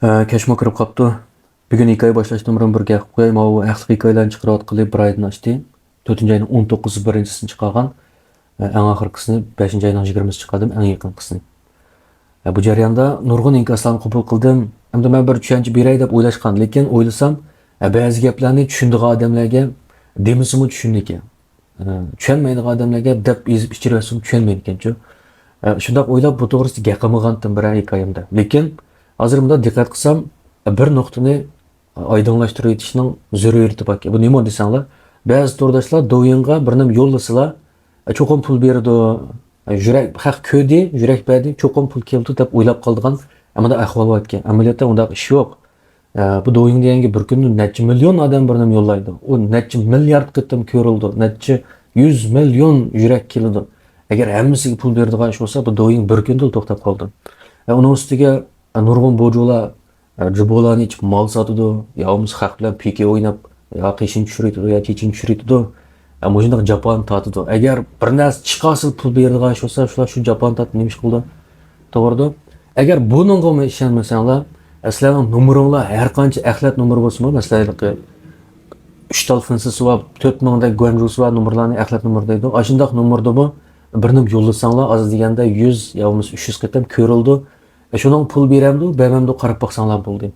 Kechma kirib qapti. Bugun hikoya boshlashdan burun bir gap qo'yay. Mana bu haqli hikoyalarni chiqarayotganli bir oydan oshdi. 4 oyning 19 birinchisini chiqargan. Eng oxirgisini 5 oyning 20sini chiqardim, eng yaqinqisini. Bu jarayonda nurg'un inkoslarni qabul qildim. Endi men bir tushuncha beray deb o'ylashgan, lekin o'ylasam, ba'zi gaplarni tushundigan odamlarga demisimi tushundi ekan. Tushunmaydigan odamlarga deb yezib ichirasam tushunmaydi ekan-ku. Shundoq o'ylab bu to'g'risida gap qilmagandim bir hikoyamda. Lekin hozir bunda diqqat qilsam bir nuqtani oydinlashtirib o'tishning zaruriyati bor. Bu nima desanglar, ba'zi to'rdoshlar do'yinga bir nim yo'llasalar, cho'qim pul berdi, yurak haq ko'di, yurak berdi, cho'qim pul keldi deb o'ylab qoldigan, ammo ahvol bor ekan. Amaliyotda unda ish yo'q. Bu do'yin deganga bir kunda necha million odam bir nim yo'llaydi. U necha milliard qitim ko'rildi, necha 100 million yurak keldi. Agar hammasiga pul beradigan ish bo'lsa, bu do'yin bir kunda to'xtab qoldi. Uning ustiga nurg'un bojo'lar jibolarni ichib mol sotadi, yo'qmiz xalq bilan pike o'ynab, yo qishin tushiradi, yo chechin tushiradi. Mana shunday japon tatidi. Agar bir narsa chiqasil pul beradigan ish bo'lsa, shular shu japon tatini nima ish qildi? To'g'ri. Agar buningga ishonmasanglar, sizlarning nomeringlar har qancha axlat nomer bo'lsa, masalan, 3 talfinsiz va 4000 da guanjusi va nomerlarni axlat nomer deydi. Ashundaq nomerda bu bir nim yo'llasanglar, az deganda 100 yoki 300 qatam ko'rildi. Şunun pul beremdi, bermemdi qarab baxsanglar bo'ldi.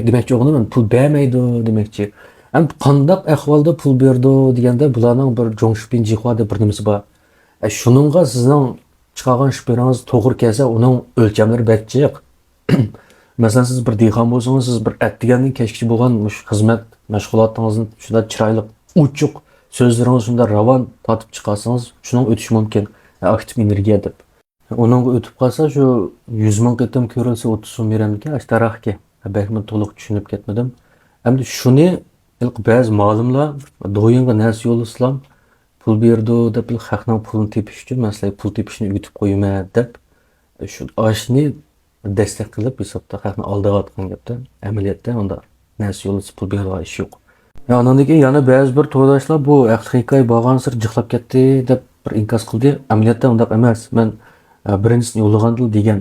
Demakchi o'g'lim, pul bermaydi demakchi. Ham qandaq ahvolda pul berdi deganda bularning bir jo'ngshipin jihva deb bir nimasi bor. Shuningga sizning chiqargan shpiringiz to'g'ri kelsa, uning o'lchamlari batchiq. Masalan, siz bir dehqon bo'lsangiz, siz bir atdiganning kechkichi bo'lgan xizmat mashg'ulotingizni shunda chiroyli, uchuq so'zlaringiz shunda ravon tortib chiqarsangiz, shuning o'tishi mumkin. Aktiv energiya deb. Onun o'tib qolsa shu 100 ming qitim ko'rilsa 30 so'm beramdikan, ashtaraqki. Balki to'liq tushunib ketmadim. Endi shuni ilk ba'zi ma'lumlar do'yinga narsa yo'llasam pul berdi deb xalqning pulini tepish uchun masalan pul tepishni o'tib qo'yman deb shu ashni dastak qilib hisobda xalqni aldayotgan gapda amaliyotda unda narsa yo'llasa pul beradigan ish yo'q. Ondan keyin yana ba'zi bir to'rdoshlar bu haqiqiy bo'lgan sir jixlab ketdi deb bir inkos qildi. Amaliyotda undaq emas. Men birinchisini yo'llagandim degan.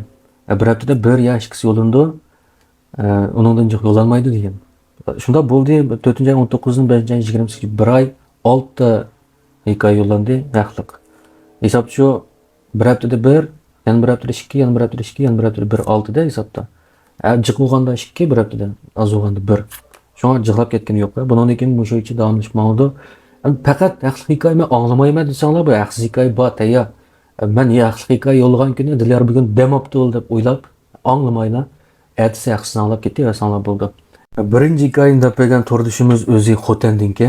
Bir haftada bir ya ikkisi yo'lindi. Uningdan jiq yo'llanmaydi degan. Shunda bo'ldi 4-oy 19-ning 5-oy 20-siga bir oy 6 hikoya yo'llandi haqliq. Hisob shu bir haftada bir, yana bir haftada 2, yana bir haftada 2, yana bir haftada 1 6 da hisobda. Jiq bo'lganda 2, bir haftada az bo'lganda 1. Shunga jiqlab ketgani yo'q. Bundan keyin bu shoychi davomlashmoqdi. Faqat haqliq hikoyani anglamayman desanglar, bu haqsiz hikoya bor tayyor. Ben yaxshilikka yo'llagan kuni dilar bugun demopti deb o'ylab anglamaylar. Ertasi yaxshisini anglab ketdi va sanlab bo'ldi. Birinchi hikoyani degan to'rdishimiz o'zi Xotandinki.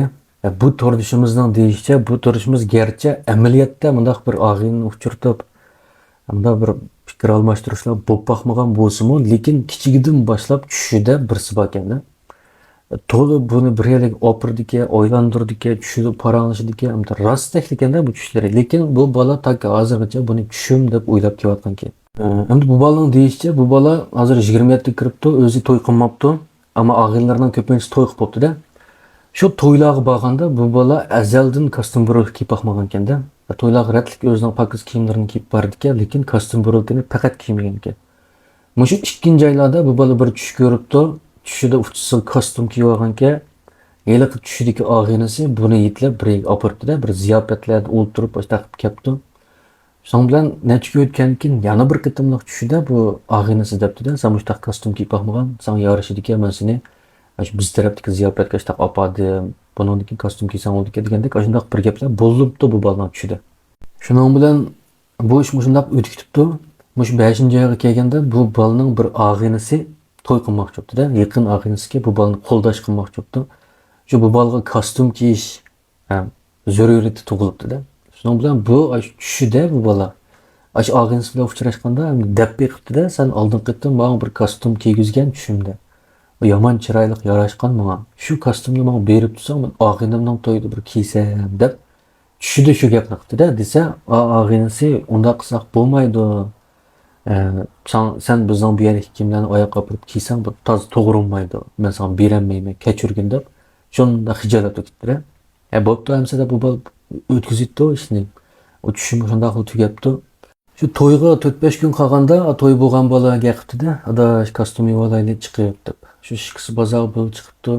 Bu to'rdishimizning deyishicha, bu to'rdishimiz garchi amaliyotda bundaq bir og'inni uchirtib, hamda bir fikr almashtirishlar bo'lib baxmagan bo'lsa-mu, lekin kichigidan boshlab tushida birsi bor ekanda. To'g'ri buni bir yerlik opirdiki, o'ylantirdiki, tushida paranglashidiki, hamda rost ekanda bu tushlari. Lekin bu bola tak hozirgacha buni tushum deb o'ylab kelayotgan. Endi bu bolaning deyishicha, bu bola hozir 27 ga kiribdi, o'zi to'y qilmabdi, ammo og'illarning ko'pincha to'y qilib bo'ldi-da. Shu to'ylarga borganda bu bola azaldan kostyum buril kiyib baxmagan ekanda. To'ylarga ratlik o'zining pakiz kiyimlarini kiyib bordi-ki, lekin kostyum burilkini faqat kiymagan ekan. Mushu ikkinchi oylarda bu bola bir tush ko'ribdi. Tushida uçsal kostyum kiyib olganka, yiliqi tushidagi og'inasi buni yetlab bir opirdi-da, bir ziyofatlarda o'ltirib taqib kelibdi. So'ng bilan necha o'tgan keyin yana bir qitimliq tushida bu og'inasi debdi-da, "Sen mushtaq kostyum kiyib baxmagan, sen yarashidiki, men seni biz tarafdagi ziyofatga shtaq opadim. Bundan keyin kostyum kiysan bo'ldi degandek, shunday bir gaplar bo'libdi bu bolaning tushida." Shuning bilan bu ish shunday o'tib ketibdi. Mush 5-oyga kelganda bu bolaning bir og'inasi to'y qilmoqchi bo'ldi-da, yaqin og'inasiga bu bolani qo'ldash qilmoqchi bo'ldi. Shu bu bolaga kostyum kiyish zaruriyati tug'ilibdi-da. Shuning bilan bu tushida bu bola og'inasi bilan uchrashganda deb beqibdi-da, "Sen oldin qitdim, menga bir kostyum kiygizgan tushimda. O yomon chiroyli yarashgan menga. Shu kostyumni menga berib tursang, men og'inimning to'yida bir kiysam" deb tushida shu gapni qildi-da, desa, og'inasi "Unda qilsak bo'lmaydi. Sen bizning bu yerlik kiyimlarni oyoqqa opirib kiysan, bu toza to'g'ri bo'lmaydi. Men sana berolmayman, kechirgin" deb shunda xijolat o'tibdi-da. Bo'pti, hamsada bu o'tkazibdi ishni. O tushim shunday qilib tugabdi. Şu toyga 4-5 gün qolganda toy bo'lgan bola gapirdi-da, "Adash, kostyum olaylik chiqib" deb. Shu ishqisi bozor bo'lib chiqibdi.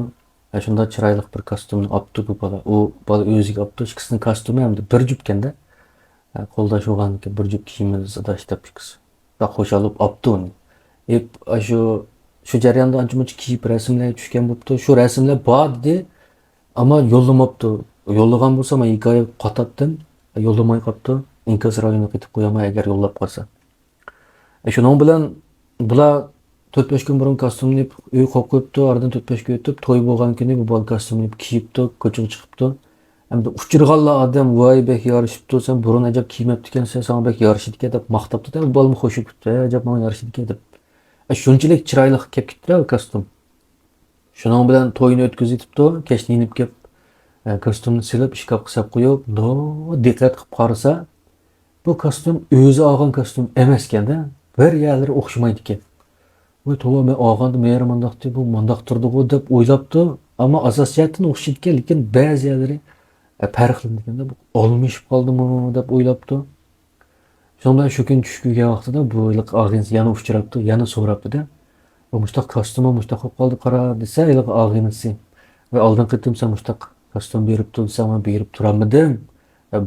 Shunda chiroyli bir kostyumni olibdi bu bola. U bola o'ziga olibdi. Ishqisining kostyumi ham bir jupkanda. Qo'lda sho'g'anniki bir jup kiyimimiz adash deb ishqisi. Da xo'sh olibdi uni. Shu jarayonda ancha-muncha kiyib rasmlar tushgan bo'libdi. Shu rasmlar bor dedi, ammo yo'llamabdi. Yo'llagan bo'lsa men 2 oy qatatdim. Yollamay qolibdi. İnkaz rayonuna ketib qo'yaman agar yo'llab qolsa. Shuning bilan bular 4-5 kun burun kostyumni uy qo'yib qo'yibdi. Oradan 4-5 kun o'tib to'y bo'lgan kuni bu bola kostyumni kiyibdi, ko'chaga chiqibdi. Hamda uchirganlar odam voy bek yarashibdi, sen burun ajab kiymabdi ekansan, sana bek yarashidi deb maqtabdi-da, bu bola xo'sh ketdi, ajab menga yarashidi deb. Shunchalik chiroyli kelib ketdi kostyum. Shuning bilan to'yni o'tkazibdi, kechni inib kelib kostyumni silib, shkafga solib qo'yib, diqqat qilib qarasa, bu kostyum o'zi olgan kostyum emas ekanda, bir yerlari o'xshamaydi ekan. Voy to'g'ri men olganda mehri mandaqdi, bu mandaq turdi-ku deb o'ylabdi, ammo asosiyatdan o'xshaydi ekan, lekin ba'zi yerlari farqlandi ekanda, bu olmishib qoldimi deb o'ylabdi. Shundan shu kun tush ko'rgan vaqtida bu og'insi yana uchrabdi, yana so'rabdi-da. Bu mushtaq kostyum mushtaq qolib qoldi qara desa, og'insi. Va oldin qitim sen mushtaq kostyum berib tursan, men berib turamidim.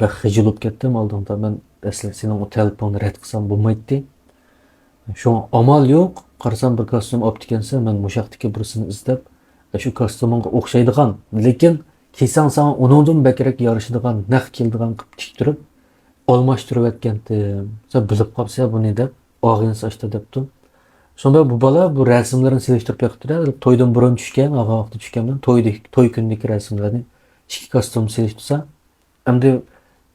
Ben xijilib ketdim oldinda. Men asli sening o telefonni rad qilsam bo'lmaydi. Shu amal yo'q. Qarasam bir kostyum olib ekansan, men mushaqdagi birisini izlab, shu kostyumga o'xshaydigan, lekin kiysang sana uningdan bakrak yarashadigan, naq keladigan qilib tiktirib, almashtirib etgandim. Sen bilib qolsa buni deb, og'in sochda debdi. Shunda bu bola bu rasmlarni selishtirib yoqdi-da, to'ydan burun tushgan, og'a vaqti tushgandan to'y kunidagi rasmlarni ikki kostyum selishtirsa, endi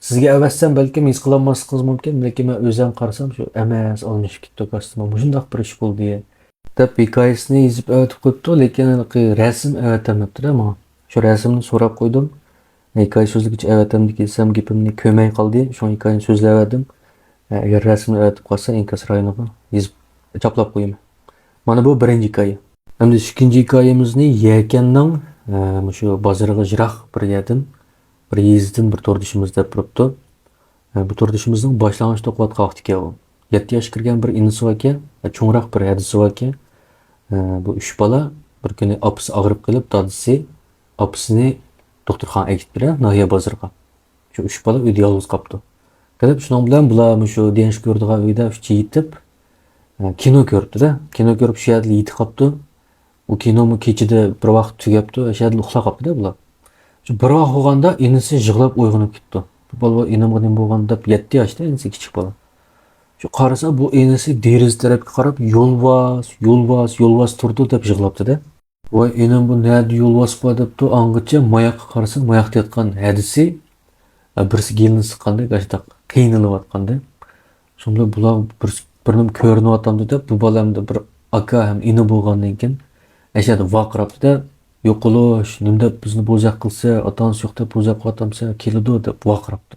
sizga avatsam balkim his qilolmasligingiz mumkin, lekin men o'zim qarasam shu emas olmishib ketdi kostyum. Shundoq bir ish bo'ldi deb hikoyasini yozib aytib qo'yibdi, lekin rasm avatamabdi-da men. Shu rasmni so'rab qo'ydim. Hikoya so'zligicha avatamdi kelsam gapimni ko'may qoldi. Shu hikoyani so'zladim. Agar rasmni avatib qolsa, inkos rayoniga yozib choplab qo'yaman. Mana bu birinchi hikoya. Endi ikkinchi hikoyamizni Yakanning shu bozoriga jiroq bir yerdan bir yezdim bir to'rdishimiz deb turibdi. Bu to'rdishimizning boshlang'ich o'qiyotgan vaqti ekan u. 7 yosh kirgan bir inisi bor ekan, cho'ngroq bir hadisi bor ekan. Bu 3 bola bir kuni opasi og'rib qolib, dadisi opisini doktorxonaga ketdi, Nahiya bozoriga. Shu 3 bola uyda yolg'iz qolibdi. Kelib shuning bilan bular shu densh ko'rdigan uyda yetib kino ko'rdi-da. Kino ko'rib shu yerda yetib qolibdi. U kinomi kechida bir vaqt tugabdi, shu yerda uxlab qolibdi-da bular. Shu bir vaqt bo'lganda inisi yig'lab uyg'onib ketdi. Bu bola inimga nima bo'lgan deb 7 yoshda, inisi kichik bola. Shu qarasa bu inisi deriz tarafga qarab yo'lvas turdi deb yig'labdi-da. Voy inim bu nerede yo'lvas bor debdi, angacha moyoqqa qarasa, moyoqda yotgan hadisi birisi gelini siqqanda, gashta qiynalayotganda. Shunda bular birini ko'rinyapti deb, bu bolamda bir aka ham ini bo'lgandan keyin ashada vaqirabdi-da. Yo'qolish, nima deb bizni bo'zaq qilsa, otamiz yo'q deb bo'zaq qo'yatamsa, keladi deb vaqirabdi.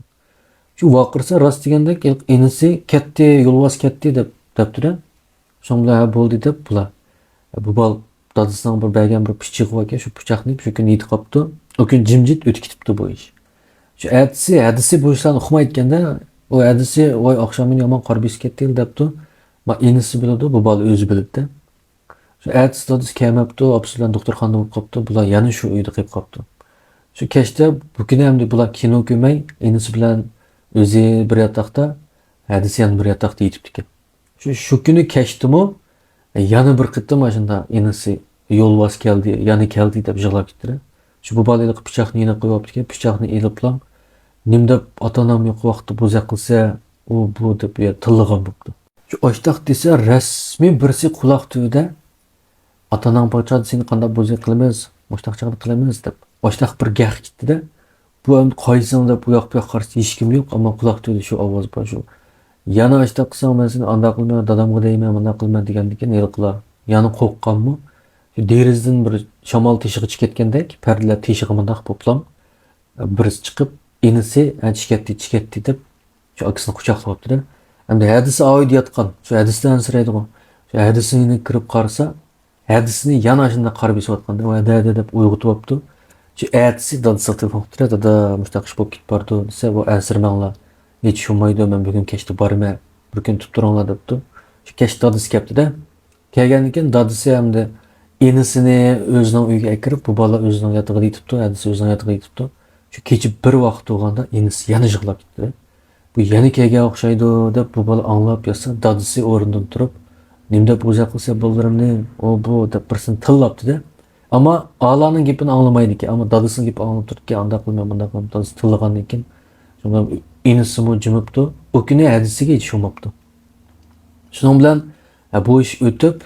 Shu vaqirsa rost deganda inisi ketdi, yo'lvas ketdi debdi-da. Shunda bo'ldi deb bular. Bu bol dadasining bir bergan bir pichoq bor ekan, shu pichoqni shu kun yetib qolibdi. O kun jimjit o'tib ketibdi bu ish. Shu hadisi bu ishlarni uqmayotganda, o hadisi voy oqshomini yomon qarbis ketdi debdi. Ma inisi biladi, bu bola o'zi bilibdi. Shu hadisi dadasi kelmabdi, opasi bilan doktorxonada bo'lib qolibdi. Bular yana shu uyda qolib qolibdi. Shu kechda bu kun ham bular kino ko'rmay, inisi bilan o'zi bir yotoqda, hadisi ham bir yotoqda yetibdi ekan. Shu kuni kechdimi, yana bir qitim shunda inisi yo'lvas keldi, yana keldi deb yig'lab ketdi. Shu bu bola pichoqni yana qo'yibdi ekan, pichoqni eliblam, nim deb ota-onam yo'q vaqtda bo'za qilsa, u bu deb tillig'an bo'libdi. Shu oshtaq desa rasmiy birisi quloq tubida ota-onam pochad seni qanday bo'za qilamiz, oshtaqchani qilamiz deb oshtaq bir gap ketdi-da. Bu ham qo'ysang deb bu yoq bu yoq qarshi hech kim yo'q, ammo quloq tubida shu ovoz bor shu. Yana oshtaq qilsam men seni anda qilmayman, dadamga deyman, bunda qilman degandan keyin elqilar. Yana qo'rqqanmi? Derizdan bir shamol teshig'i chiqib ketgandek, pardalar teshig'i mundaq bo'plam. Birisi chiqib, inisi chikatdi deb shu akasini quchoqlab olibdi-da. Endi hadisi oid yotgan, shu hadisdan ansiraydigan. Shu hadisini kirib qarasa, hadisini yana shunda qarab yotganda, voy dada deb uyg'otib olibdi. Shu hadisi dadasi tilmoqdi, dada mushtaq ish bo'lib ketib bordi desa, bu ansirmanglar. Hech shummaydi, men bugun kechda borman. bir kun tutib turinglar debdi. Shu kech dadisi kelibdi-da. Kelgandan keyin dadisi hamda enisini o'zining uyiga akirib, bu bola o'zining yotog'iga yetibdi, dadisi o'zining yotog'iga yetibdi. Shu kecha bir vaqt bo'lganda enisi yana yig'lab ketdi. Bu yana kelgan o'xshaydi deb bu bola anglab yotsa, dadisi o'rnidan turib, "Nim deb o'za qilsa bo'larimni, o bu" deb birsini tillabdi-da. Ammo Alaning gapini anglamaydi ekan, ammo dadisining gapini anglab turibdi, "Anda qilma, bunda qilma" dadisi tillagandan keyin shundan enisi mu jimibdi. O kuni hadisiga yetishmabdi. Shuning bilan bu ish o'tib,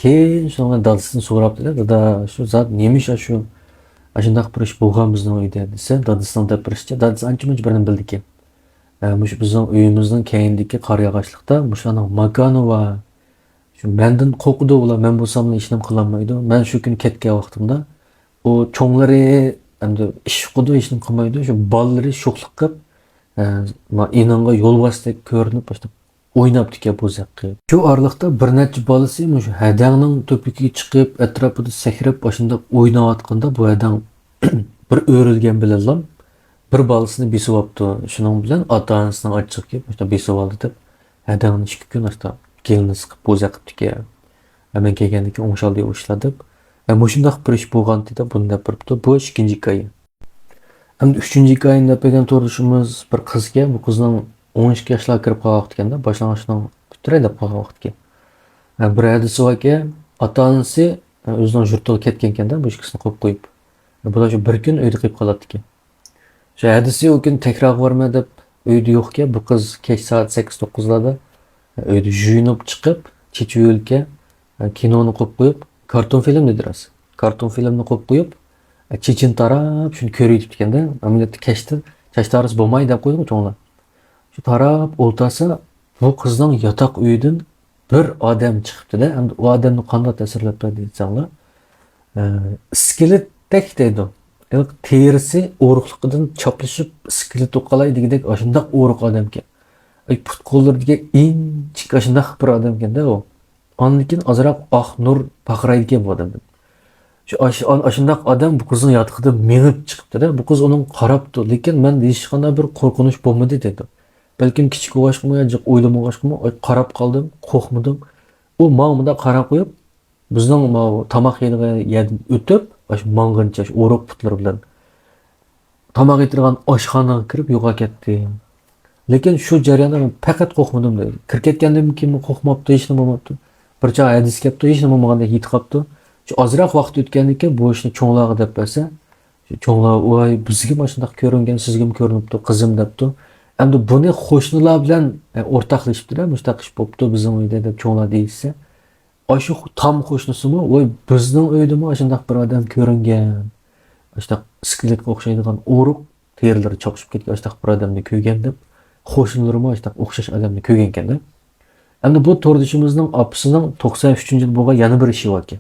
keyin shunga dadisini so'rabdi-da, "Dada, shu zot nemish shu shundoq bir ish bo'lgan bizning uyda" desa, dadisining deb birishicha, dadisi ancha-muncha birini bildi ekan. Mush bizning uyimizning keyindagi qaryog'ashliqda mushaning makoni va shu mendan qo'rqdi ular, men bo'lsam ishni qilolmaydi. Men shu kuni ketgan vaqtimda u cho'nglari endi ish qildi, ishni qilmaydi. Shu bolalari sho'xlik qilib, inonga yo'lbosdek ko'rinib boshlab o'ynabdi ekan bo'zaqqa. Shu oraliqda bir necha bolasi shu hadangning to'pikiga chiqib, atrofida sakrab, boshida o'ynayotganda bu hadang bir o'rilgan bilan bir bolasini besib olibdi. Shuning bilan ota-onasining achchiq kelib, o'sha besib oldi deb hadangni 2 kun o'sha kelini siqib bo'zaq qilibdi ekan. Men kelgandan keyin o'ngshal deb ushladim. Mushundaq bir ish bo'lgan dedi, buni deb turibdi. Bu ikkinchi hikoya. Endi 3-chi hikoyani deb bergan to'rishimiz bir qizga, bu qizning 12 yoshlarga kirib qolgan vaqt ekanda, boshlang'ichning bitiray deb qolgan vaqt ekan. Bir hadisi bor ekan, ota-onasi o'zining yurtiga ketgan ekanda, bu ikkisini qo'yib qo'yib. Bular shu bir kun uyda qolib qoladi ekan. Shu hadisi u kun takror borma deb uyda yo'q ekan, bu qiz kech soat 8-9larda uyda yuyinib chiqib, chechi yo'lga kinoni qo'yib qo'yib, karton film dediras. Karton filmni qo'yib qo'yib, chechin tarab shuni ko'rib ekanda, amaliyotda kechda chachtaris bo'lmaydi deb qo'ydi cho'nglar. Shu tarab o'ltasa, bu qizning yotoq uyidan bir odam chiqibdi-da, endi u odamni qanday tasvirlab berdi desanglar, iskeletdek deydi. Terisi o'riqligidan choplashib, iskelet o'qalay degidek shundoq o'riq odam ekan. Put qo'llaridagi inchik shundoq bir odam ekanda u. Ondan keyin ozroq oq nur paqraydigan bu odam. Shundoq odam bu qizning yotig'idan mengib chiqibdi-da. Bu qiz uning qarabdi, lekin men hech qanday bir qo'rqinish bo'lmadi dedi. Balkim kichik o'g'ashqimi, yo'q o'ylamag'ashqimi, qarab qoldim, qo'rqmadim. U menga qarab qo'yib, bizning tomoq yeydigan yerdan o'tib, shu mang'incha shu o'roq putlar bilan tomoq yetirgan oshxonaga kirib yo'qa ketdi. Lekin shu jarayonda men faqat qo'rqmadim dedi. Kirib ketgandan keyin qo'rqmabdi, hech nima bo'lmabdi. Bir joy hadis kelibdi, hech nima bo'lmaganda yetib qolibdi. Shu ozroq vaqt o'tgandan keyin bu ishni cho'nglarga deb bersa, shu cho'nglar voy bizga mana shunday ko'ringan, sizga ham ko'rinibdi, qizim debdi. Endi buni qo'shnilar bilan o'rtoqlashibdi-da, mushtaq ish bo'pti bizning uyda deb cho'nglar deyilsa, shu tom qo'shnisimi, voy bizning uyda mana shunday bir odam ko'ringan. Shunday iskeletga o'xshaydigan o'ruq terilari choqishib ketgan shunday bir odamni ko'rgan deb qo'shnilarimi shunday o'xshash odamni ko'rgan ekan-da. Endi bu to'rdishimizning opasining 93-yil bo'lgan yana bir ishi bor ekan.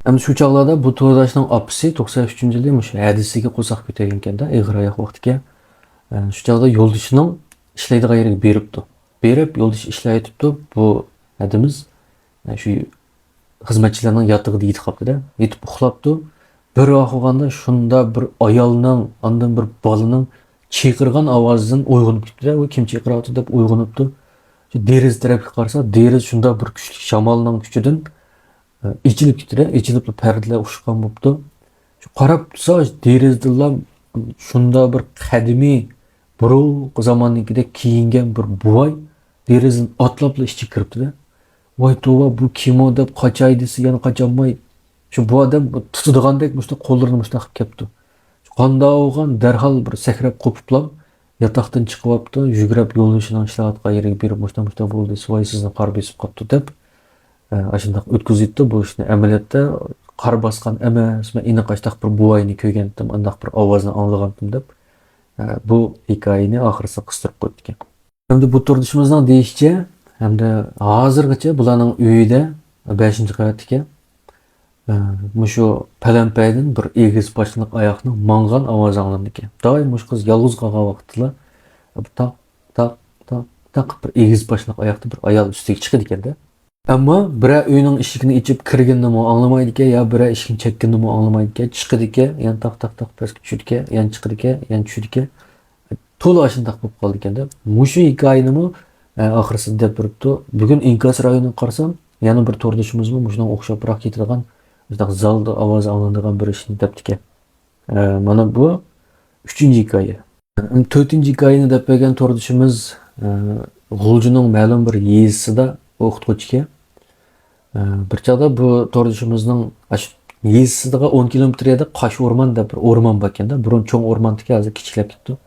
Endi shu chog'larda bu to'rdashning opasi 93-yilda mush hadisiga qo'saq ko'targan ekanda, ig'royoq vaqtiga. Shu chog'da yo'ldishining ishlaydigan yeriga beribdi. Berib yo'ldish ishlayotibdi. Bu hadimiz shu xizmatchilarning yotog'iga yetib qolibdi-da, yetib uxlabdi. Bir vaqtda shunda bir ayolning, ondan bir bolaning chiyqirgan ovozidan uyg'onib ketdi-da, u kim chiyqiryapti deb uyg'onibdi. Shu deriz tarafga qarasa, deriz shunda bir kuchli shamolning kuchidan ichilib ketdi-da, ichilib pardalar ushgan bo'libdi. Shu qarab tursa, derizdan shunda bir qadimiy buruq zamonnikidek kiyingan bir buvay derizdan otlab ishga kiribdi-da. Voy tova, bu kim o deb qochay desa yana qocholmay. Shu bu odam tutadigandak mushta qo'llarini mushta qilib ketdi. Qanday olgan darhol bir sakrab qo'piblam, yotoqdan chiqib olibdi, yugurib yo'lnishining ishlayotgan yeriga berib mushta bo'ldi, voy sizni qor besib qolibdi deb ashundoq o'tkazibdi. Bu ishni amaliyotda qor bosgan emas, men aniq ashtaq bir buvayni ko'rgandim, andaq bir ovozni anglagandim deb bu hikoyani oxirida qistirib qo'ydi ekan. Endi bu turdishimizning deyishicha, hamda hozirgacha bularning uyida 5-qavatdagi mushu palampaydan bir egiz boshliq oyoqning mang'an ovozi anglandi ekan. Doim mush qiz yolg'iz qolgan vaqtida taq taq taq taq bir egiz boshliq oyoqda bir ayol ustiga chiqadi ekanda. Ammo bira uyning eshigini ichib kirganini anglamaydi ekan, yo bira eshikni chekkanini anglamaydi ekan, chiqadi ekan, yana taq taq taq pastga tushadi ekan, yana chiqadi ekan, yana tushadi ekan. To'la shundoq bo'lib qoldi ekanda. Mushu hikoyani Ahirisi deb turibdi. Bugun inkas rayonini qarasam, yana bir to'rdishimizmi shunga o'xshabroq ketadigan, zalda ovoz olinadigan bir ishni debdiki. Mana bu 3-chi hikoya. 4-chi hikoyani deb bergan to'rdishimiz G'uljining ma'lum bir yezisida o'qituvchiga bir chog'da bu to'rdishimizning yezisiga 10 kilometr yerda Qosh o'rmon deb bir o'rmon bor ekanda, burun cho'ng o'rmonniki hozir kichiklab ketdi.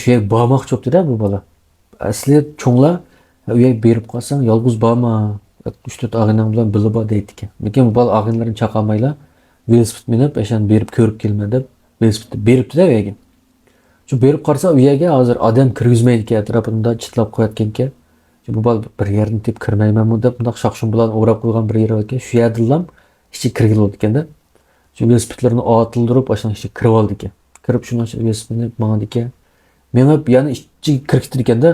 Shu yer bormoqchi bo'libdi-da bu bola. Asli cho'nglar u yer berib qolsang yolg'iz borma, 3-4 og'inang bilan birga bor deydi ekan. Lekin bu bola og'inlarini chaqamaylar, velosiped minib, o'shan berib ko'rib kelma deb velosipedni beribdi-da u yerga. Shu berib qarasa u yerga hozir odam kirgizmaydi ekan, atrofida chitlab qo'yatgan ekan. Bu bola bir yerni deb kirmaymanmi deb bundoq shoxshun bilan o'rab qo'ygan bir yer ekan. Shu yerdan ichiga kirgildi ekanda. Shu velosipedlarni otildirib, o'shan ichiga kirib oldi ekan. Kirib shuni velosipedni mangdi ekan. Men hep yana ichiga kirib ekanda,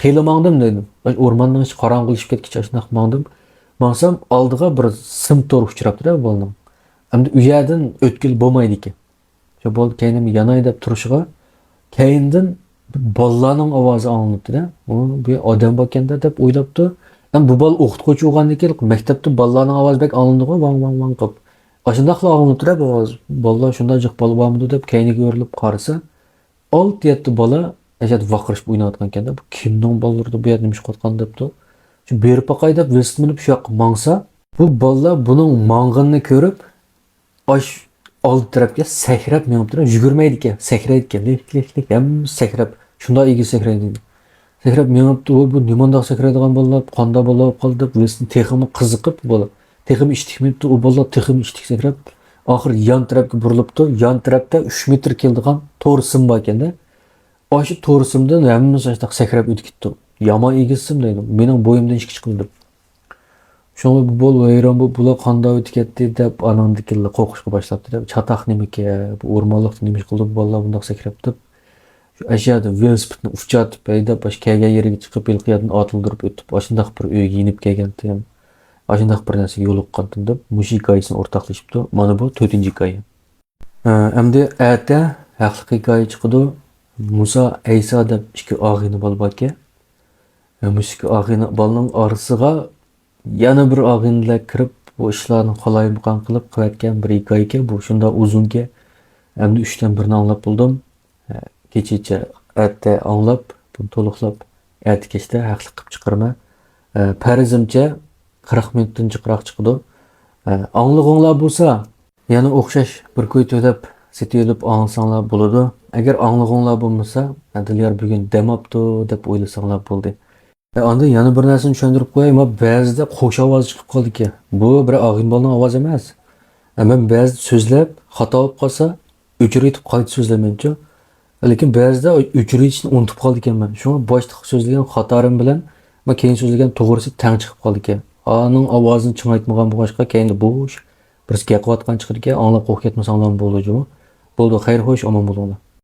xeyli mangdim dedim. O'rmonning ichi qorong'ilashib ketgach shunaq mangdim. Mangsam oldiga bir sim to'r uchrabdi-da bolaning. Endi u yerdan o'tkil bo'lmaydi ekan. Shu bola keyin yanay deb turishiga keyindan bolalarning ovozi anglabdi-da. Bu odam bo'lganda deb o'ylabdi. Ham bu bola o'qituvchi bo'lgandan keyin maktabda bolalarning ovozi bek anglandi-ku, vang vang vang qilib. Ashundaqla anglabdi-da bu ovoz. Bolalar shunday jiq bola bormidi deb keyiniga o'rilib qarasa, 6-7 bola ajat vaqirishib o'ynayotgan ekanda. Bu kimning bolalarida bu yerda nima qotgan debdi. Shu berib boqay deb velosiped minib shu yoqqa mangsa, bu bolalar buning mang'inini ko'rib, osh old tarafga sakrab menibdi, yugurmaydi ekan, sakraydi ekan, lik ham sakrab, shunday igi sakraydi. Sakrab menibdi, bu nimanda sakraydigan bolalar, qonda bola qoldi deb velosiped teximi qiziqib bola. Texim ishtikmibdi, u bola texim ishtik sakrab, oxir yon tarafga burilibdi, yon tarafda 3 metr keldigan to'r sim bor ekanda. Oshi to'r simdan hammasi ashtaq sakrab o'tib ketdi. Yomon egisim deydi. Mening bo'yimdan ishki chiqildi. Shunga bu bol vayron bu bular qanday o'tib ketdi deb anandikillar qo'rqishga boshlabdi deb chatoq nimiki, bu o'rmonlikda nima qildi bu bolalar bundoq sakrab deb. Shu ashada velosipedni uchatib haydab bosh kelgan yeriga chiqib yilqiyadan otildirib o'tib, ashundaq bir uyga yinib kelgandim. Ashundaq bir narsaga yo'liqqandim deb mush hikoyasini o'rtoqlashibdi. Mana bu 4-chi hikoya. Endi erta haqiqiy hikoya chiqdi. Musa Aysa deb ikki og'ini bol bor ekan. Mush ikki og'ini bolaning orasiga yana bir og'inlar kirib, bu ishlarni qolayimqon qilib qilayotgan bir hikoya ekan. Bu shunda uzunga endi 3 dan birini anglab bildim. Kechicha erta anglab, buni to'liqlab erta kechda haqli qilib chiqarma. Farzimcha 40 minutdan chiqroq chiqdi. Anglig'inglar bo'lsa, yana o'xshash bir ko'y to'lab setiyilib anglasanglar bo'ladi. Agar anglig'inglar bo'lmasa, adillar bugun demabdi deb o'ylasanglar bo'ldi. Anda yana bir narsani tushuntirib qo'yay, ba'zida qo'sh ovoz chiqib qoldi ekan. Bu bir og'in bolaning ovozi emas. Men ba'zi so'zlab xato bo'lib qolsa, o'chirib qayta so'zlamayman-chi. Lekin ba'zida o'chirishni unutib qoldi ekanman. Shunga boshda so'zlagan xatorim bilan men keyin so'zlagan to'g'risi tang chiqib qoldi ekan. Aning ovozini chingaytmagan bo'lg'achqa keyin bo'sh bir gap qilayotgan chiqar ekan, anglab qo'yib ketmasanglar bo'ldi-ju. Bo'ldi, xayr xo'sh, omon bo'linglar.